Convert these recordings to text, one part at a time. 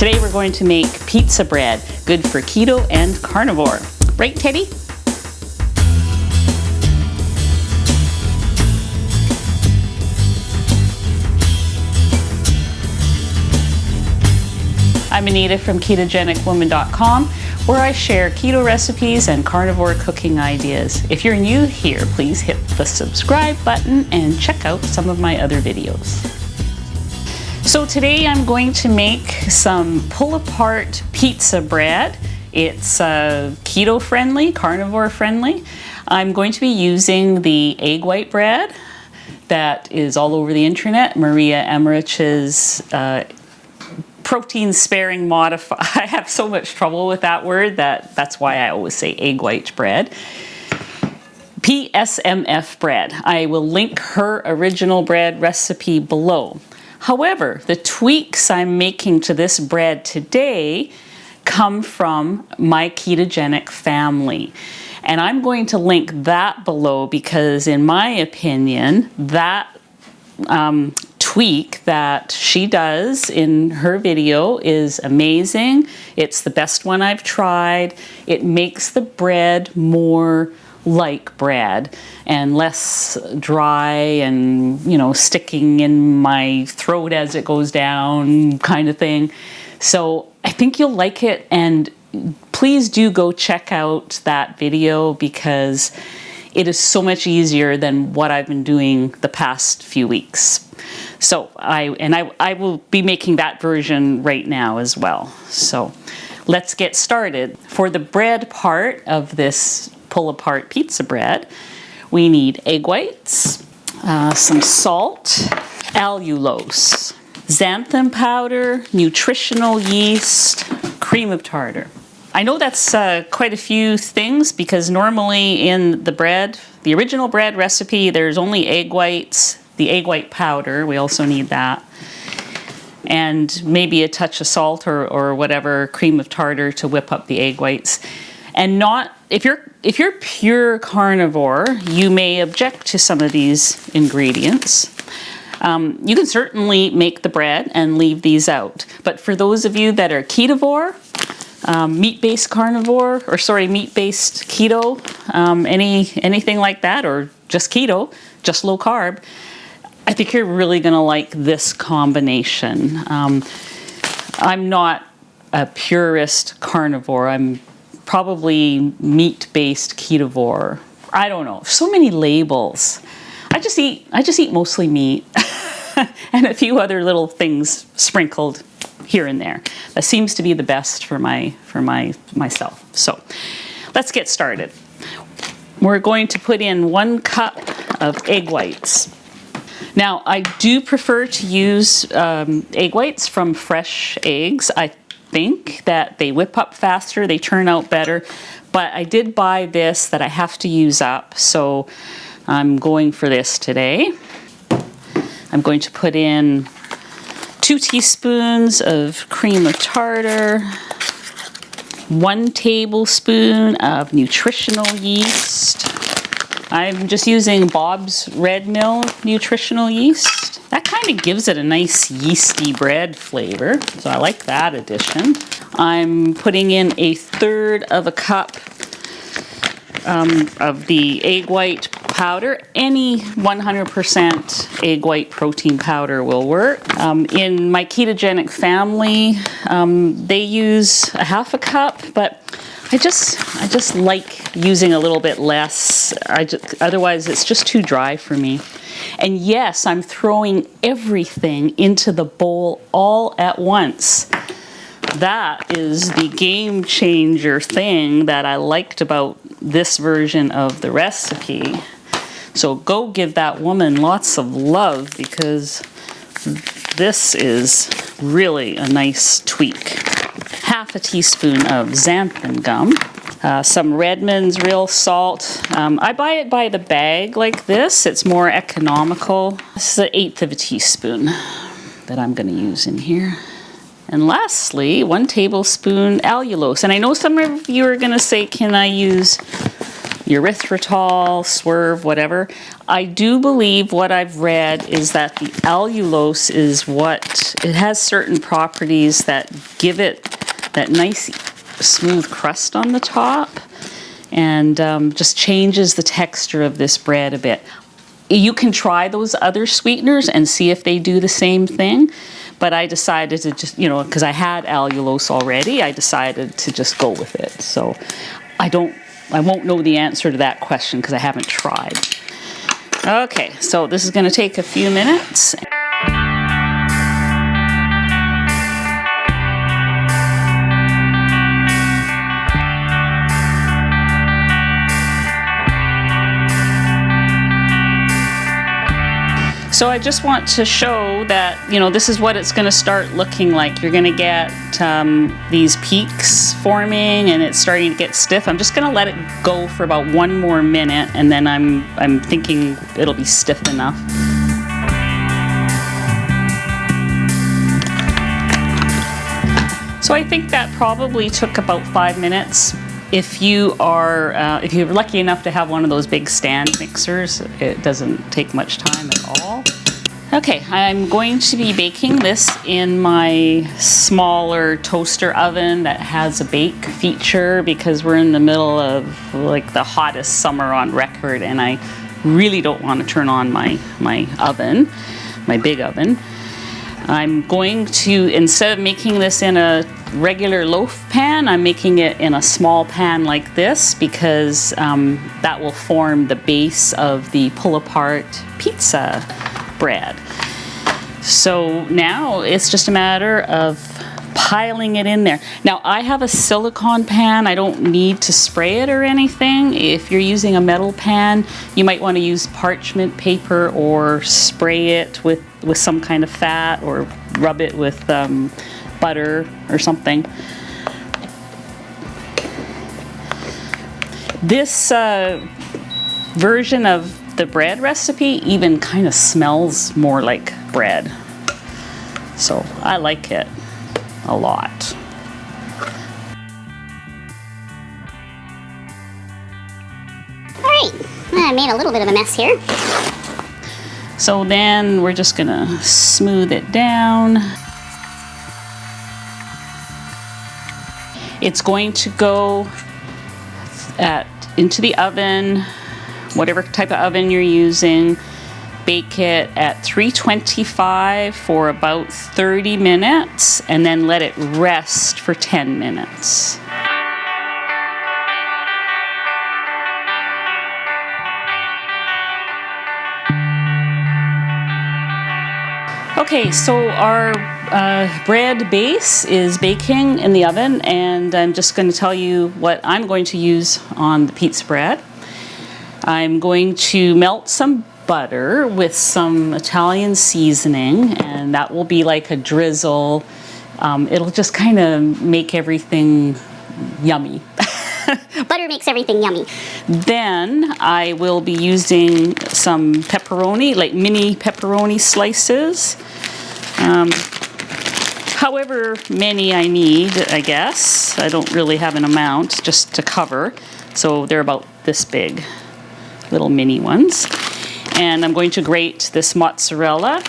Today we're going to make pizza bread, good for keto and carnivore. Right, Teddy? I'm Anita from KetogenicWoman.com, where I share keto recipes and carnivore cooking ideas. If you're new here, please hit the subscribe button and check out some of my other videos. So today I'm going to make some pull-apart pizza bread. It's keto friendly, carnivore friendly. I'm going to be using the egg white bread that is all over the internet, Maria Emmerich's protein sparing modified. I have so much trouble with that word that's why I always say egg white bread. PSMF bread. I will link her original bread recipe below. However, the tweaks I'm making to this bread today come from my ketogenic family. And I'm going to link that below because in my opinion, that tweak that she does in her video is amazing. It's the best one I've tried. It makes the bread more like bread and less dry and, you know, sticking in my throat as it goes down kind of thing. So I think you'll like it, and please do go check out that video because it is so much easier than what I've been doing the past few weeks. So I will be making that version right now as well. So let's get started. For the bread part of this pull-apart pizza bread, we need egg whites, some salt, allulose, xanthan powder, nutritional yeast, cream of tartar. I know that's quite a few things because normally in the bread, the original bread recipe, there's only egg whites, the egg white powder, we also need that, and maybe a touch of salt or whatever, cream of tartar to whip up the egg whites. And not, if you're pure carnivore, you may object to some of these ingredients. You can certainly make the bread and leave these out. But for those of you that are ketovore, meat-based carnivore, or sorry, meat-based keto, anything like that, or just keto, just low carb, I think you're really gonna like this combination. I'm not a purist carnivore. I'm probably meat-based ketovore. I don't know, so many labels. I just eat mostly meat and a few other little things sprinkled here and there. That seems to be the best for myself. So let's get started. We're going to put in 1 cup of egg whites. Now I do prefer to use egg whites from fresh eggs. I think that they whip up faster, they turn out better, but I did buy this that I have to use up, so I'm going for this today. I'm going to put in 2 teaspoons of cream of tartar, 1 tablespoon of nutritional yeast. I'm just using Bob's Red Mill nutritional yeast. That kind of gives it a nice yeasty bread flavor, so I like that addition. I'm putting in 1/3 of a cup of the egg white powder. Any 100% egg white protein powder will work. In my ketogenic family, they use 1/2 cup, but I just like using a little bit less. Otherwise, it's just too dry for me. And yes, I'm throwing everything into the bowl all at once. That is the game changer thing that I liked about this version of the recipe. So go give that woman lots of love because this is really a nice tweak. 1/2 teaspoon of xanthan gum, some Redmond's real salt. I buy it by the bag like this. It's more economical. This is 1/8 teaspoon that I'm going to use in here. And lastly, 1 tablespoon allulose. And I know some of you are going to say, can I use, erythritol, swerve, whatever. I do believe what I've read is that the allulose is it has certain properties that give it that nice smooth crust on the top, and just changes the texture of this bread a bit. You can try those other sweeteners and see if they do the same thing, but I decided to just, because I had allulose already, I decided to just go with it. So I won't know the answer to that question because I haven't tried. Okay, so this is going to take a few minutes. So I just want to show that, this is what it's going to start looking like. You're going to get these peaks forming and it's starting to get stiff. I'm just going to let it go for about 1 more minute, and then I'm thinking it'll be stiff enough. So I think that probably took about 5 minutes. If you're lucky enough to have one of those big stand mixers, it doesn't take much time at all. Okay, I'm going to be baking this in my smaller toaster oven that has a bake feature because we're in the middle of the hottest summer on record, and I really don't want to turn on my oven, my big oven. I'm going to, instead of making this in a regular loaf pan, I'm making it in a small pan like this because that will form the base of the pull-apart pizza bread. So now it's just a matter of piling it in there. Now I have a silicone pan. I don't need to spray it or anything. If you're using a metal pan, you might want to use parchment paper or spray it with some kind of fat, or rub it with butter or something. This version of the bread recipe even kind of smells more like bread. So I like it a lot. All right, I made a little bit of a mess here. So then we're just gonna smooth it down. It's going to go into the oven, whatever type of oven you're using. Bake it at 325 for about 30 minutes and then let it rest for 10 minutes. Okay, so our bread base is baking in the oven, and I'm just going to tell you what I'm going to use on the pizza bread. I'm going to melt some butter with some Italian seasoning, and that will be like a drizzle. It'll just kind of make everything yummy. Butter makes everything yummy. Then I will be using some pepperoni, like mini pepperoni slices. However many I need, I guess. I don't really have an amount just to cover. So they're about this big, little mini ones. And I'm going to grate this mozzarella.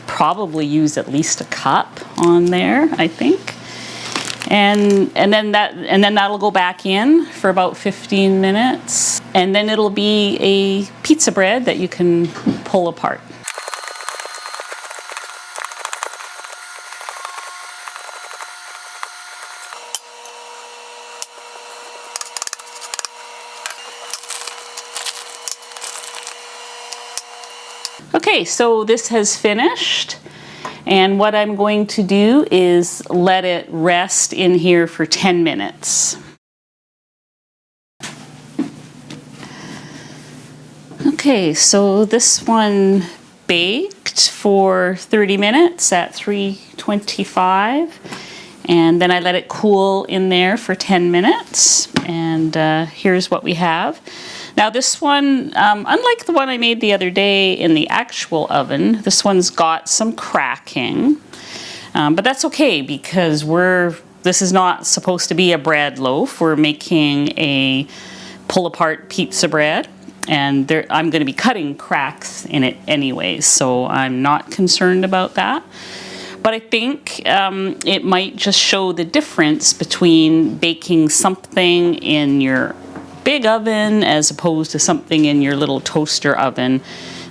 Probably use at least a cup on there, I think. And then that'll go back in for about 15 minutes. And then it'll be a pizza bread that you can pull apart. Okay, so this has finished, and what I'm going to do is let it rest in here for 10 minutes. Okay, so this one baked for 30 minutes at 325, and then I let it cool in there for 10 minutes, and here's what we have. Now this one, unlike the one I made the other day in the actual oven, this one's got some cracking, but that's okay because this is not supposed to be a bread loaf. We're making a pull apart pizza bread, and I'm going to be cutting cracks in it anyways, so I'm not concerned about that. But I think it might just show the difference between baking something in your big oven as opposed to something in your little toaster oven.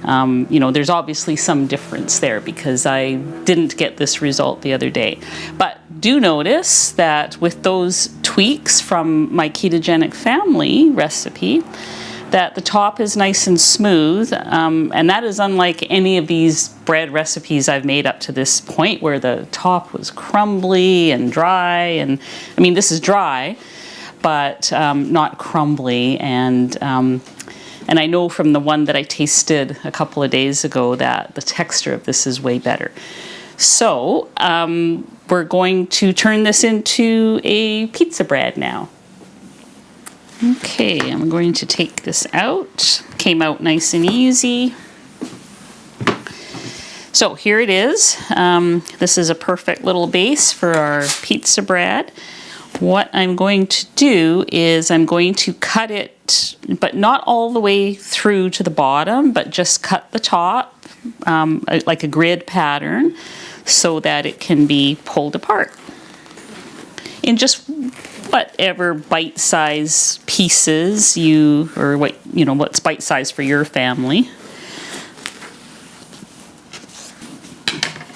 You know, there's obviously some difference there because I didn't get this result the other day. But do notice that with those tweaks from my ketogenic family recipe, that the top is nice and smooth, and that is unlike any of these bread recipes I've made up to this point where the top was crumbly and dry. And I mean, this is dry, but not crumbly. And I know from the one that I tasted a couple of days ago that the texture of this is way better. So we're going to turn this into a pizza bread now. Okay, I'm going to take this out. Came out nice and easy. So here it is. This is a perfect little base for our pizza bread. What I'm going to do is I'm going to cut it, but not all the way through to the bottom, but just cut the top like a grid pattern so that it can be pulled apart in just whatever bite-size pieces what's bite-size for your family.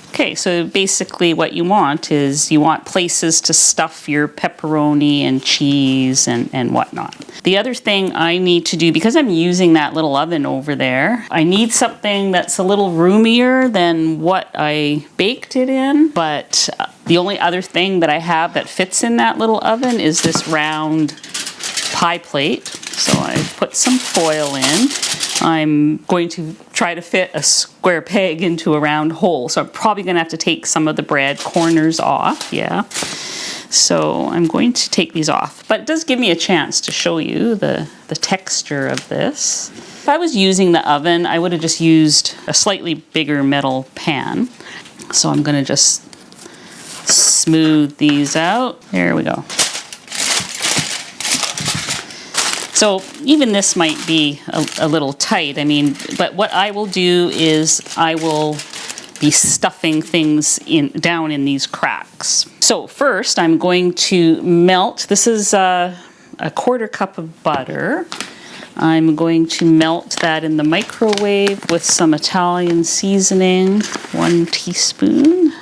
Okay, so basically what you want is you want places to stuff your pepperoni and cheese and whatnot. The other thing I need to do, because I'm using that little oven over there, I need something that's a little roomier than what I baked it in. But the only other thing that I have that fits in that little oven is this round pie plate. So I put some foil in. I'm going to try to fit a square peg into a round hole. So I'm probably going to have to take some of the bread corners off, yeah. So I'm going to take these off. But it does give me a chance to show you the texture of this. If I was using the oven, I would have just used a slightly bigger metal pan. So I'm going to just smooth these out. There we go. So even this might be a little tight, but what I will do is I will be stuffing things down in these cracks. So first I'm going to melt, this is a 1/4 cup of butter. I'm going to melt that in the microwave with some Italian seasoning, 1 teaspoon.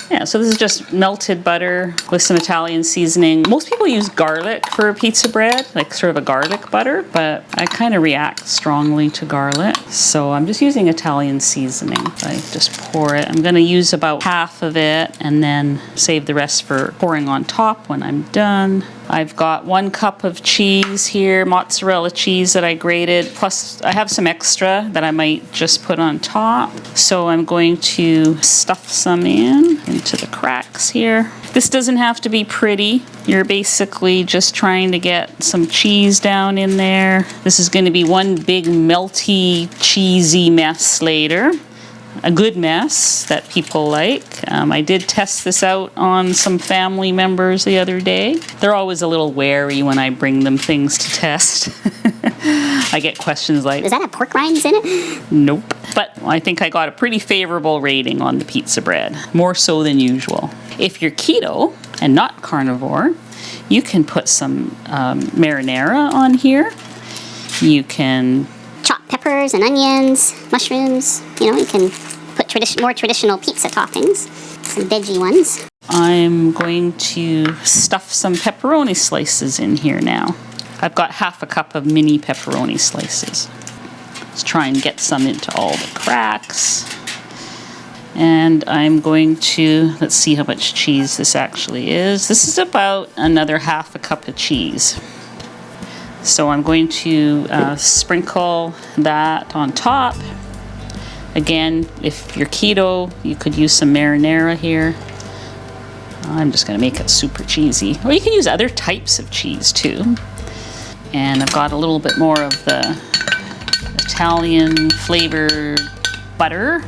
Yeah, so this is just melted butter with some Italian seasoning. Most people use garlic for a pizza bread, like sort of a garlic butter, but I kind of react strongly to garlic. So I'm just using Italian seasoning. I just pour it. I'm going to use about half of it and then save the rest for pouring on top when I'm done. I've got 1 cup of cheese here, mozzarella cheese that I grated, plus I have some extra that I might just put on top. So I'm going to stuff some into the cracks here. This doesn't have to be pretty. You're basically just trying to get some cheese down in there. This is going to be one big melty, cheesy mess later. A good mess that people like. I did test this out on some family members the other day. They're always a little wary when I bring them things to test. I get questions like, does that have pork rinds in it? Nope. But I think I got a pretty favorable rating on the pizza bread, more so than usual. If you're keto and not carnivore, you can put some marinara on here. You can chop peppers and onions, mushrooms. You can put more traditional pizza toppings, some veggie ones. I'm going to stuff some pepperoni slices in here now. I've got 1/2 cup of mini pepperoni slices. Let's try and get some into all the cracks. And I'm going to, let's see how much cheese this actually is. This is about another 1/2 cup of cheese. So I'm going to sprinkle that on top. Again, if you're keto, you could use some marinara here. I'm just going to make it super cheesy. Or you can use other types of cheese too. And I've got a little bit more of the Italian flavored butter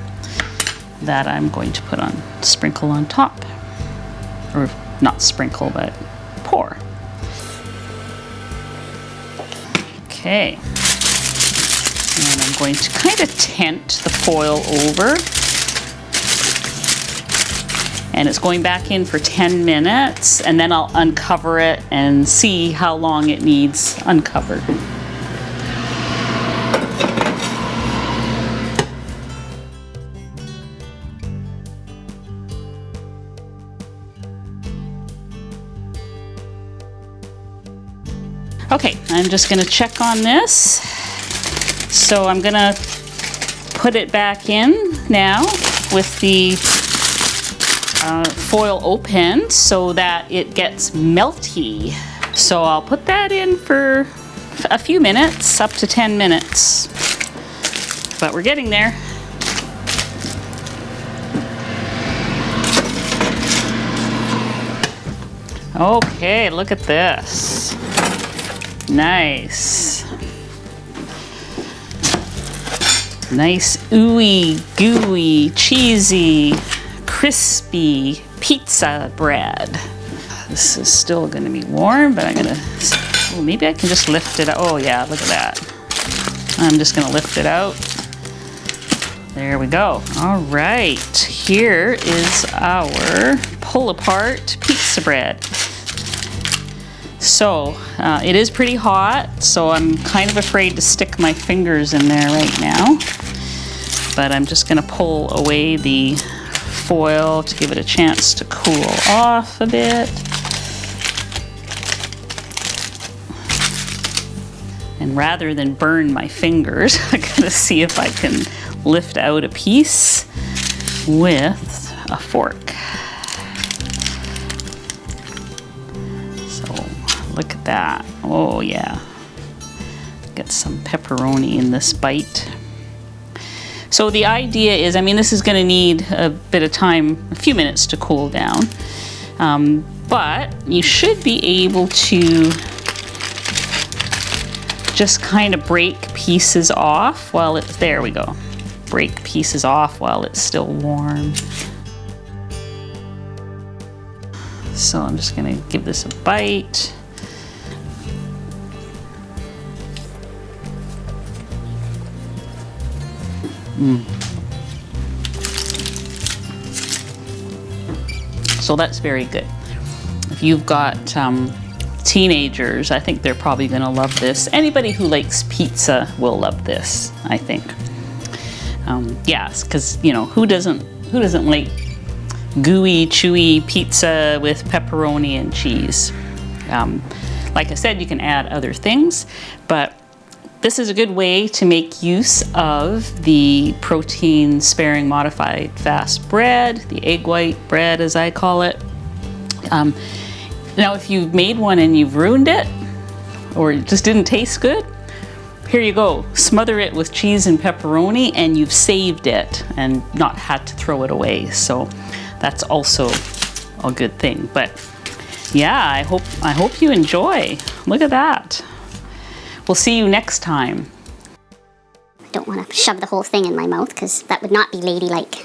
that I'm going to sprinkle on top. Or not sprinkle, but pour. Okay. And I'm going to kind of tent the foil over. And it's going back in for 10 minutes, and then I'll uncover it and see how long it needs uncovered. Okay, I'm just going to check on this. So I'm going to put it back in now with the foil open so that it gets melty. So I'll put that in for a few minutes, up to 10 minutes. But we're getting there. Okay, look at this. Nice. Nice ooey, gooey, cheesy, crispy pizza bread. This is still gonna be warm, but I'm gonna, oh, maybe I can just lift it out. Oh yeah, look at that. I'm just gonna lift it out. There we go. All right, here is our pull apart pizza bread. So it is pretty hot, so I'm kind of afraid to stick my fingers in there right now. But I'm just gonna pull away the foil to give it a chance to cool off a bit. And rather than burn my fingers, I'm gonna see if I can lift out a piece with a fork. Look at that. Oh yeah. Get some pepperoni in this bite. So the idea is, I mean, this is going to need a bit of time, a few minutes to cool down. But you should be able to just kind of break pieces off while it's, there we go. Break pieces off while it's still warm. So I'm just going to give this a bite. So that's very good. If you've got teenagers, I think they're probably going to love this. Anybody who likes pizza will love this, I think. Yes, because you know who doesn't like gooey, chewy pizza with pepperoni and cheese. Like I said, you can add other things, but this is a good way to make use of the protein-sparing modified fast bread, the egg white bread as I call it. Now if you've made one and you've ruined it, or it just didn't taste good, here you go. Smother it with cheese and pepperoni and you've saved it and not had to throw it away. So that's also a good thing. But yeah, I hope you enjoy. Look at that. We'll see you next time. I don't want to shove the whole thing in my mouth because that would not be ladylike.